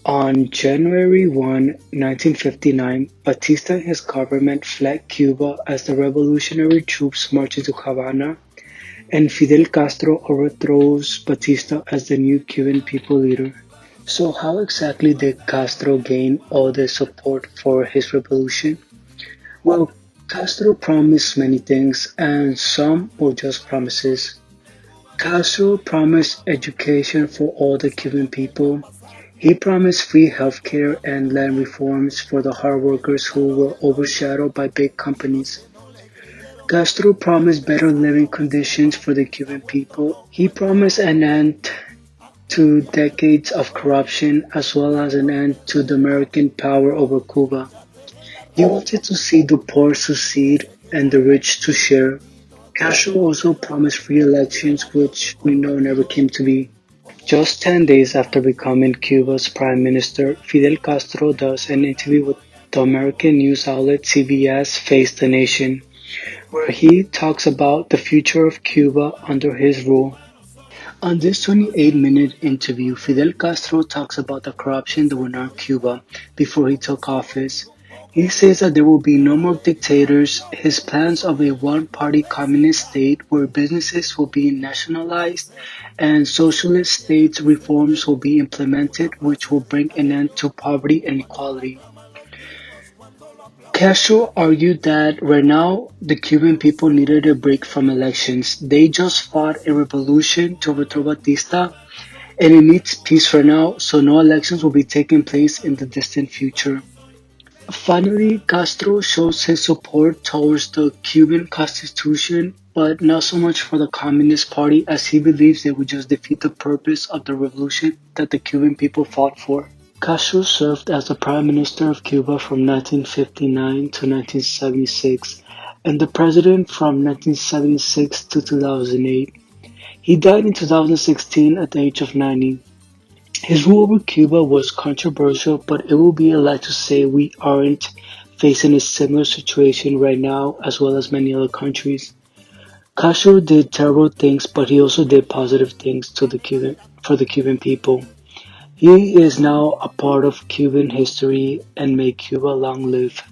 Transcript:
On January 1, 1959, Batista and his government fled Cuba as the revolutionary troops marched into Havana, and Fidel Castro overthrows Batista as the new Cuban people leader. So, how exactly did Castro gain all the support for his revolution? Well, Castro promised many things, and some were just promises. Castro promised education for all the Cuban people. He promised free healthcare and land reforms for the hard workers who were overshadowed by big companies. Castro promised better living conditions for the Cuban people. He promised an end to decades of corruption as well as an end to the American power over Cuba. He wanted to see the poor succeed and the rich to share. Castro also promised free elections, which we know never came to be. Just 10 days after becoming Cuba's prime minister, Fidel Castro does an interview with the American news outlet CBS Face the Nation, where he talks about the future of Cuba under his rule. On this 28-minute interview, Fidel Castro talks about the corruption that went on in Cuba before he took office. He says that there will be no more dictators, his plans of a one-party communist state where businesses will be nationalized and socialist state reforms will be implemented which will bring an end to poverty and inequality. Castro argued that right now the Cuban people needed a break from elections. They just fought a revolution to overthrow Batista and it needs peace for now, so no elections will be taking place in the distant future. Finally, Castro shows his support towards the Cuban constitution, but not so much for the Communist Party as he believes they would just defeat the purpose of the revolution that the Cuban people fought for. Castro served as the Prime Minister of Cuba from 1959 to 1976 and the President from 1976 to 2008. He died in 2016 at the age of 90. His rule over Cuba was controversial, but it would be a lie to say we aren't facing a similar situation right now as well as many other countries. Castro did terrible things, but he also did positive things for the Cuban people. He is now a part of Cuban history and may Cuba long live.